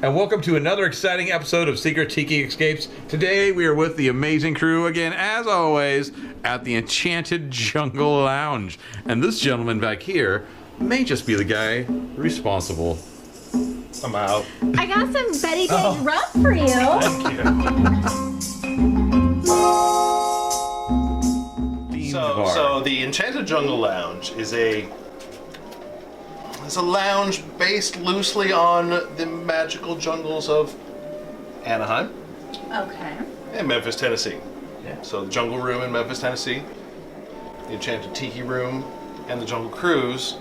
And welcome to another exciting episode of Secret Tiki Escapes. Today we are with the amazing crew again, as always, at the Enchanted Jungle Lounge. And this gentleman back here may just be the guy responsible. I'm out. I got some Betty Big rum for you. Thank you. So the Enchanted Jungle Lounge is a lounge based loosely on the magical jungles of Anaheim. Okay. And Memphis, Tennessee. Yeah. So the Jungle Room in Memphis, Tennessee, the Enchanted Tiki Room, and the Jungle Cruise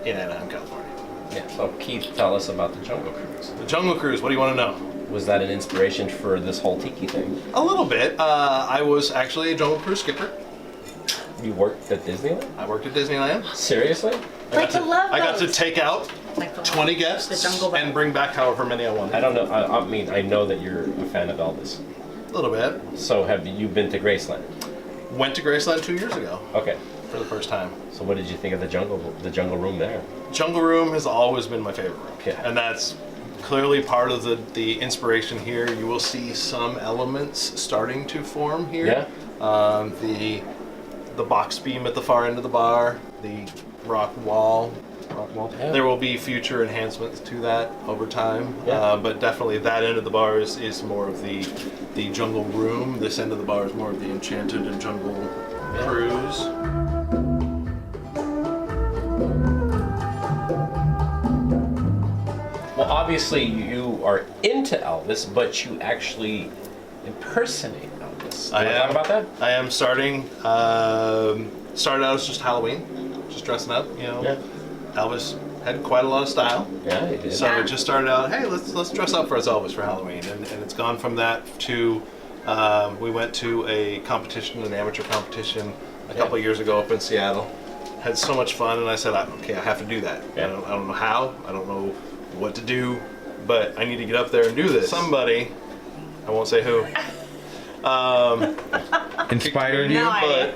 in Anaheim, California. Yeah, so Keith, tell us about the Jungle Cruise. The Jungle Cruise, what do you want to know? Was that an inspiration for this whole Tiki thing? A little bit. I was actually a Jungle Cruise skipper. You worked at Disneyland? I worked at Disneyland. Seriously? Like the love I got to boat. take out Like the 20 the guests jungle boat. and bring back however many I wanted. I don't know, I mean, I know that you're a fan of Elvis. A little bit. So have you been to Graceland? Went to Graceland 2 years ago Okay. for the first time. So what did you think of the jungle room there? Jungle Room has always been my favorite room. Yeah. And that's clearly part of the inspiration here. You will see some elements starting to form here. Yeah. The box beam at the far end of the bar, the rock wall. Yeah. There will be future enhancements to that over time. Yeah. But definitely that end of the bar is more of the Jungle Room. This end of the bar is more of the Enchanted and Jungle Cruise. Well, obviously you are into Elvis, but you actually impersonate Elvis. I Wanna am. talk about that? I am starting. Started out as just Halloween, just dressing up. You know, Yeah. Elvis had quite a lot of style. Yeah, you did. So it just started out, hey, let's dress up for us Elvis for Halloween, and it's gone from that to we went to a competition, an amateur competition, a couple of years ago up in Seattle. Had so much fun, and I said, okay, I have to do that. Yeah. I don't know how, I don't know what to do, but I need to get up there and do this. Somebody, I won't say who, Inspired you? No idea.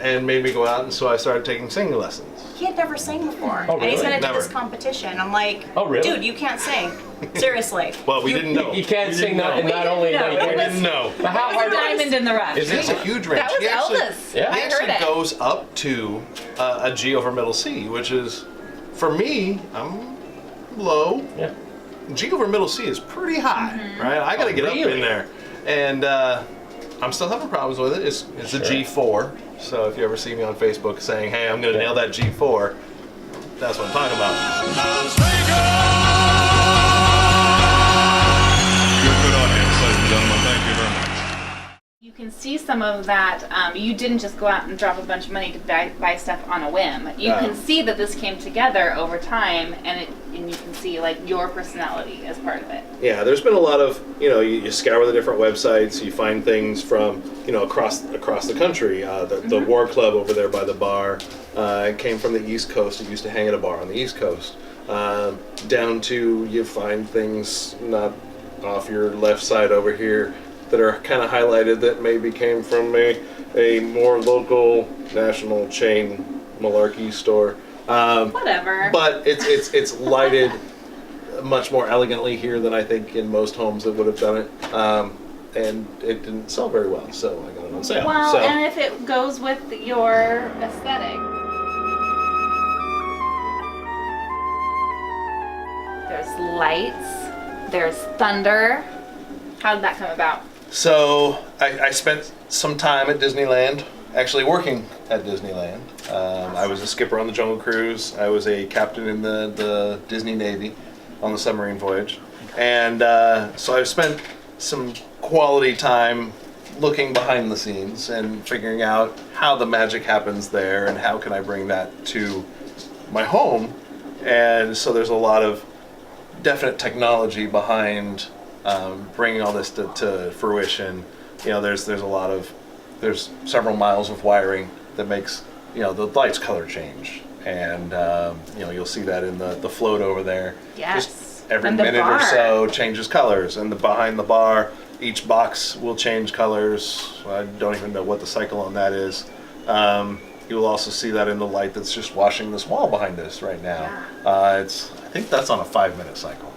and made me go out, and so I started taking singing lessons. He had never sang before. Oh, And he's really? gonna do Never. this competition. I'm like, Oh, really? dude, you can't sing. Seriously. Well, we didn't know. You can't We sing didn't that, and know. not only know. that, We you can't didn't know. But how hard Diamond in the rough. is It's it? a huge range. That was He actually- Elvis. Yeah. He I actually heard it. goes up to a G over middle C, which is, for me, I'm low. Yeah. G over middle C is pretty high, right? I got to get up really? in there, and I'm still having problems with it. It's a Sure. G4. So if you ever see me on Facebook saying, "Hey, I'm going to nail that G4," that's what I'm talking about. Good audience, ladies and gentlemen. Thank you very much. You can see some of that. You didn't just go out and drop a bunch of money to buy stuff on a whim. You Yeah. can see that this came together over time, and you can see like your personality as part of it. Yeah, there's been a lot of, you scour the different websites, you find things from, across the country. The War Club over there by the bar came from the East Coast. It used to hang at a bar on the East Coast. Down to you find things not off your left side over here that are kind of highlighted that maybe came from a more local national chain malarkey store. Whatever. But it's lighted much more elegantly here than I think in most homes that would have done it. And it didn't sell very well, so I got it on sale. Well, so, and if it goes with your aesthetic. There's lights, there's thunder. How did that come about? so I spent some time at Disneyland, actually working at Disneyland. I was a skipper on the Jungle Cruise. I was a captain in the Disney Navy on the submarine voyage. And so I've spent some quality time looking behind the scenes and figuring out how the magic happens there and how can I bring that to my home. And so there's a lot of definite technology behind bringing all this to fruition. You know, there's several miles of wiring that makes, you know, the lights color change, and you know, you'll see that in the float over there. Yes. Just every And the minute or bar. so changes colors, and behind the bar, each box will change colors. I don't even know what the cycle on that is. You'll also see that in the light that's just washing this wall behind us right now. I think that's on a 5-minute cycle.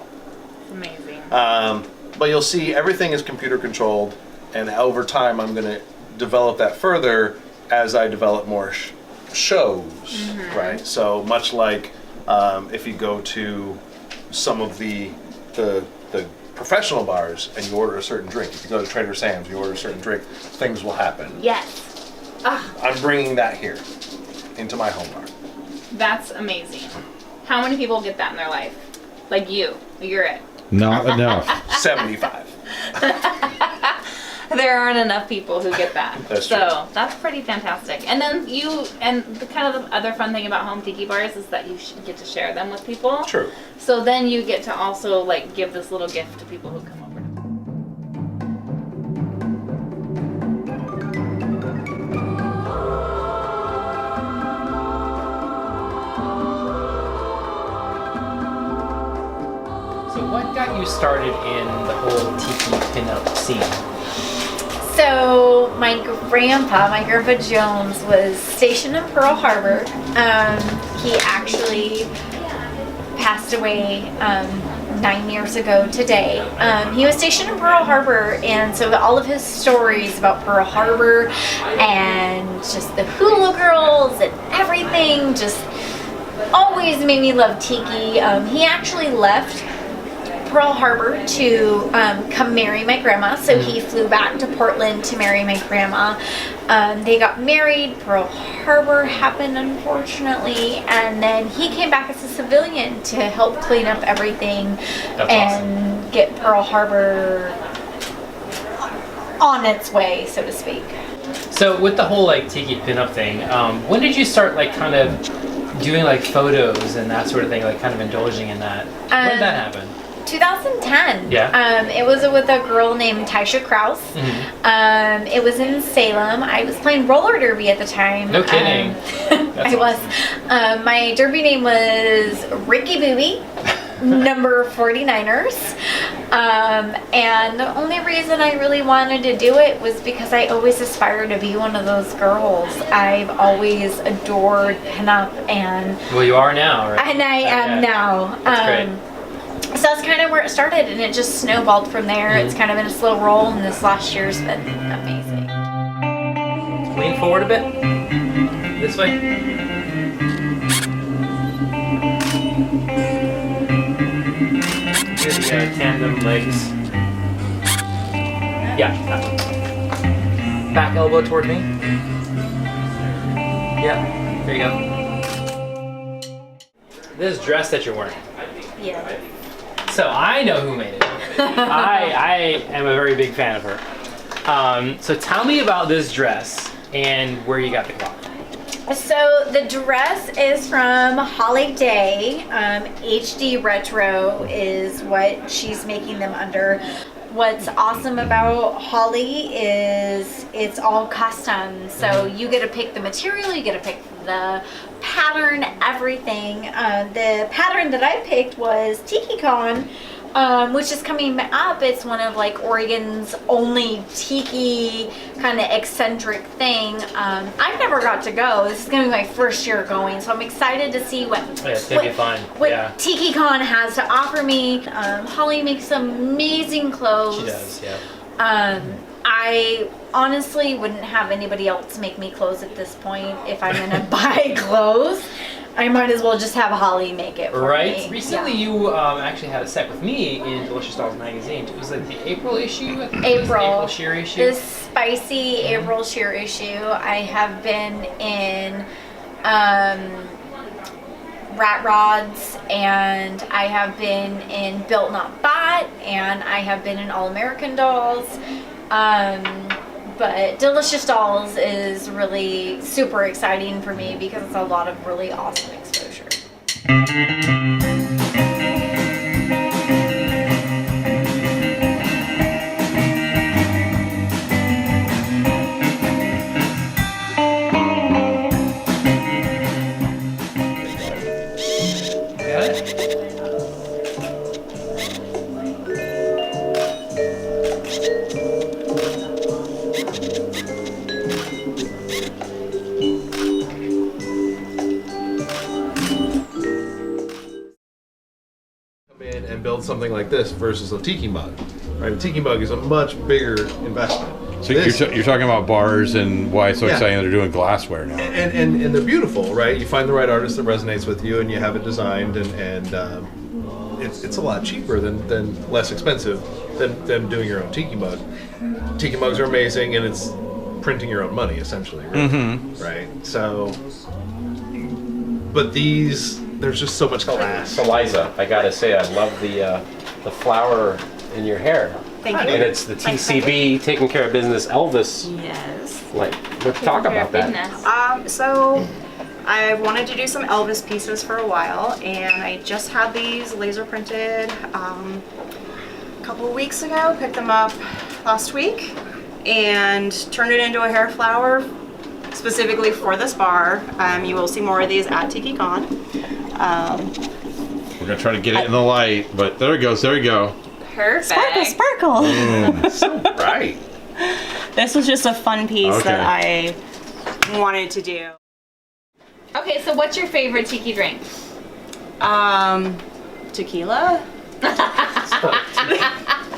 Amazing. But you'll see everything is computer controlled, and over time I'm going to develop that further as I develop more shows, right? So much like if you go to some of the professional bars and you order a certain drink, if you go to Trader Sam's, you order a certain drink, things will happen. Yes. I'm bringing that here into my home bar. That's amazing. How many people get that in their life? Like you. You're it. Not enough. 75. There aren't enough people who get that. That's so true. that's pretty fantastic. And then the kind of the other fun thing about home tiki bars is that you should get to share them with people. True. So then you get to also like give this little gift to people who come over. So what got you started in the whole tiki pinup scene? So my grandpa Jones, was stationed in Pearl Harbor. He actually passed away 9 years ago today. He was stationed in Pearl Harbor, and so all of his stories about Pearl Harbor and just the hula girls and everything just always made me love tiki. He actually left Pearl Harbor to come marry my grandma, so he flew back to Portland to marry my grandma. They got married. Pearl Harbor happened, unfortunately, and then he came back as a civilian to help clean up everything. That's and get Pearl Harbor on its way, so to speak. So with the whole like tiki pinup thing, when did you start like kind of doing like photos and that sort of thing, like kind of indulging in that? When did that happen? 2010. Yeah. It was with a girl named Taisha Kraus. It was in Salem. I was playing roller derby at the time. No kidding. That's I was. My derby name was Ricky Booby, number 49ers. And the only reason I really wanted to do it was because I always aspired to be one of those girls. I've always adored pinup, and Well, you are now, right? and I am now. That's great. So that's kind of where it started, and it just snowballed from there. It's kind of been a slow roll, and this last year's been amazing. Lean forward a bit. This way. Do the tandem legs. Yeah. Back elbow toward me. Yeah. There you go. This dress that you're wearing. Yeah. So I know who made it. I am a very big fan of her. So tell me about this dress and where you got the cloth. So the dress is from Holly Day. HD Retro is what she's making them under. What's awesome about Holly is it's all custom. So you get to pick the material, you get to pick the pattern, everything. The pattern that I picked was TikiCon, which is coming up. It's one of like Oregon's only tiki kind of eccentric thing. I've never got to go. This is going to be my first year going, so I'm excited to see what It's gonna be fun. what Yeah. TikiCon has to offer me. Holly makes some amazing clothes. She does, yeah. I honestly wouldn't have anybody else make me clothes at this point. If I'm gonna buy clothes, I might as well just have Holly make it for Right. me. Recently, Yeah. you actually had a set with me in Delicious Dolls magazine. It was like the April issue. I think it was the April. April sheer issue. The spicy April sheer issue. I have been in Rat Rods, and I have been in Built Not Bought, and I have been in All American Dolls. But Delicious Dolls is really super exciting for me because it's a lot of really awesome exposure. In and build something like this versus a tiki mug, right? A tiki mug is a much bigger investment. So you're talking about bars and why it's so exciting they're doing glassware now. And they're beautiful, right? You find the right artist that resonates with you, and you have it designed, and it's a lot cheaper than less expensive than doing your own tiki mug. Tiki mugs are amazing, and it's printing your own money essentially, right? Right. So, but these. There's just so much class. Eliza, I gotta say, I love the flower in your hair. Thank you. And it's the TCB, taking care of business, Elvis. Yes. Like, let's talk about that. So I've wanted to do some Elvis pieces for a while, and I just had these laser printed a couple of weeks ago. Picked them up last week and turned it into a hair flower specifically for this bar. You will see more of these at TikiCon. We're gonna try to get it in the light, but there it goes. There you go. Perfect. Sparkle, sparkle. So bright. This was just a fun piece Okay. that I wanted to do. Okay, so what's your favorite tiki drink? Tequila.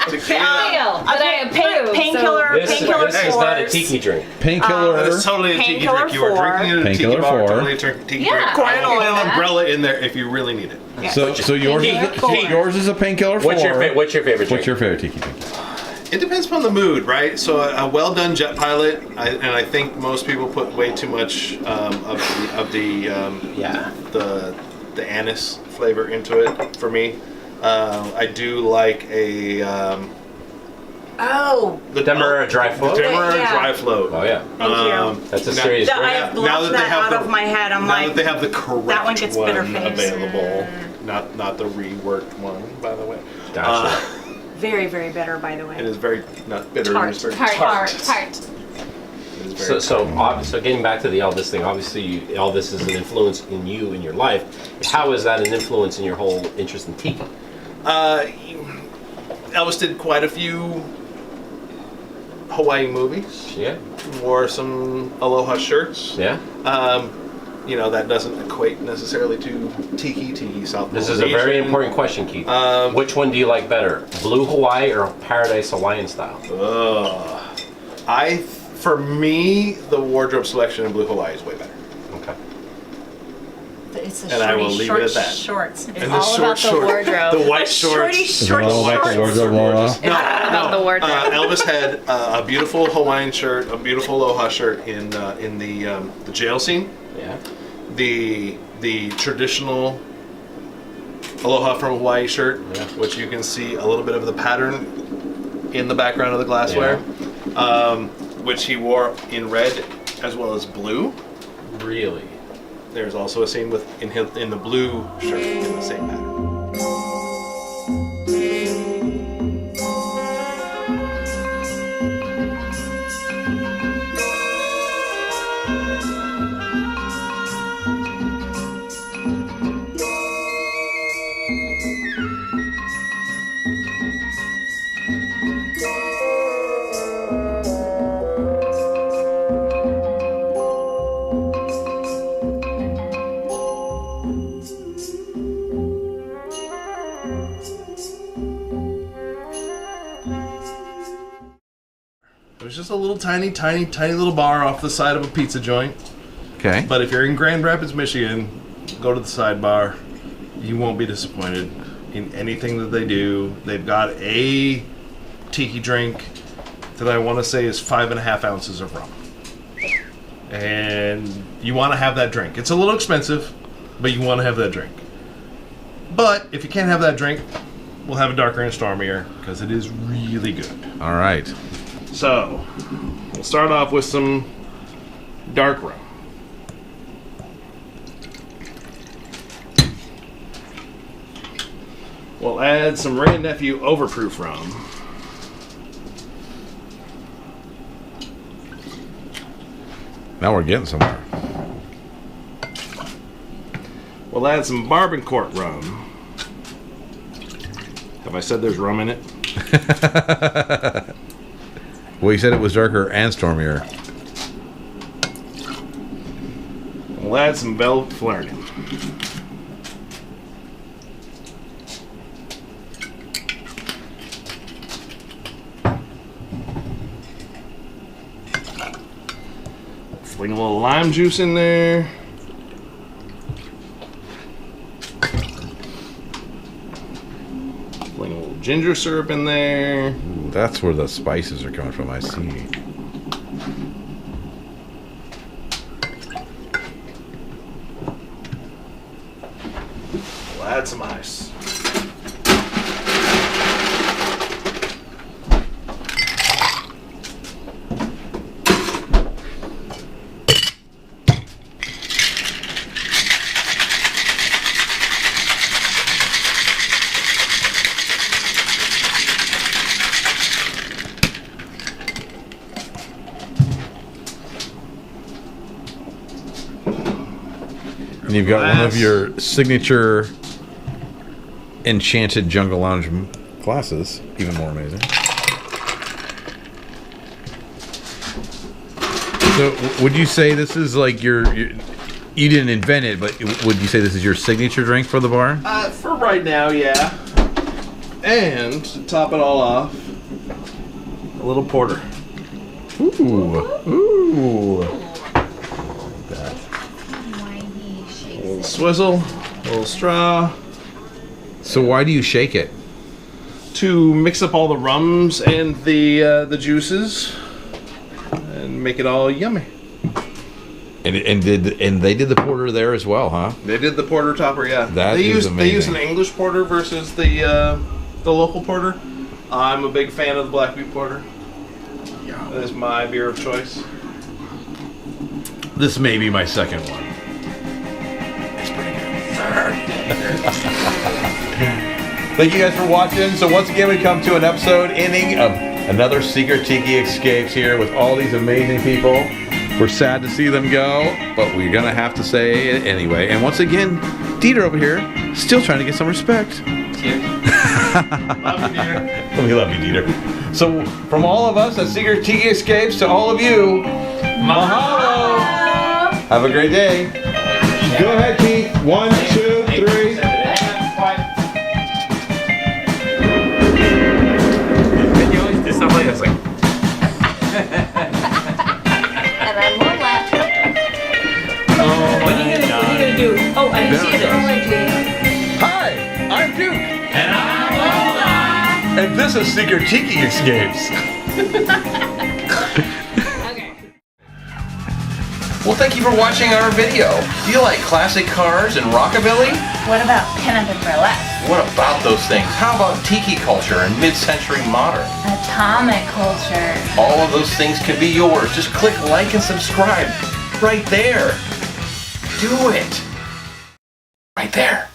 Fail, but I approve. Painkiller. This Painkiller is not a fours. tiki drink. Painkiller. It's totally a tiki Painkiller drink. You are 4. drinking it at a tiki Painkiller bar. 4. Totally a tiki Yeah. drink. Corn and I'll put oil. an umbrella in there if you really need it. So yours is a painkiller. What's your favorite drink? What's your favorite tiki drink? It depends upon the mood, right? So a well done jet pilot, and I think most people put way too much of the anise flavor into it. For me, I do like a The Demerara Dry Float? The Demerara Yeah. Dry Float. Oh, yeah. Thank you. That's a serious drink. I have blocked that out of my head. I'm now like, that they have the correct that one gets bitter face. available, not the reworked one, by the way. Gotcha. very, very bitter, by the way. It is very not bitter. Tart. It's very Tart. It is very So getting back to the Elvis thing, obviously Elvis is an influence in you in your life. How is that an influence in your whole interest in tiki? Elvis did quite a few Hawaii movies. Yeah. Wore some Aloha shirts. Yeah. That doesn't equate necessarily to tiki South. This is a very important question, Keith. Which one do you like better, Blue Hawaii or Paradise Hawaiian style? For me, the wardrobe selection in Blue Hawaii is way better. Okay. It's the And I will leave it at that. shorts. It's And all the about short the shorts, wardrobe. the white shorts. Shorty all about the shorts. wardrobe, Laura? about the wardrobe. Elvis had a beautiful Hawaiian shirt, a beautiful Aloha shirt in the jail scene. Yeah. The traditional Aloha from Hawaii shirt, which you can see a little bit of the pattern in the background of the glassware, which he wore in red as well as blue. Really? There's also a scene in the blue shirt in the same pattern. There's just a little tiny little bar off the side of a pizza joint. Okay. But if you're in Grand Rapids, Michigan, go to the sidebar. You won't be disappointed in anything that they do. They've got a tiki drink that I want to say is 5.5 ounces of rum. And you want to have that drink. It's a little expensive, but you want to have that drink. But if you can't have that drink, we'll have a darker and stormier because it is really good. All right. So, we'll start off with some dark rum. We'll add some Ray and Nephew Overproof rum. Now we're getting somewhere. We'll add some Barbancourt rum. Have I said there's rum in it? Well, you said it was darker and stormier. We'll add some Velvet Flanagan. Fling a little lime juice in there. Fling a little ginger syrup in there. Ooh, that's where the spices are coming from, I see. We'll add some ice. And you've got one of your signature Enchanted Jungle Lounge glasses. Even more amazing. So, would you say this is like your you didn't invent it, but would you say this is your signature drink for the bar? For right now, yeah. And to top it all off, a little porter. Ooh. Ooh. A little swizzle, a little straw. So why do you shake it? To mix up all the rums and the juices and make it all yummy. And they did the porter there as well, huh? They did the porter topper, yeah. They use an English porter versus the local porter. I'm a big fan of the black beet porter. Yeah, that is my beer of choice. This may be my second one. It's pretty good. Thank you guys for watching. So once again, we come to an episode ending of another Secret Tiki Escapes here with all these amazing people. We're sad to see them go, but we're gonna have to say it anyway. And once again, Dieter over here, still trying to get some respect. Cheers. Love you, dear. We love you, Dieter. So from all of us at Secret Tiki Escapes to all of you, mahalo! Have a great day. Go ahead, Keith. 1, 2, 3. And you always do stuff like this, like. And I'm more left. What are you gonna do? Oh, I didn't see this. Hi, I'm Duke. And I'm Lola. And this is Secret Tiki Escapes. Well, thank you for watching our video. Do you like classic cars and rockabilly? What about pinup and burlesque? What about those things? How about tiki culture and mid-century modern? Atomic culture. All of those things can be yours. Just click like and subscribe right there. Do it. Right there.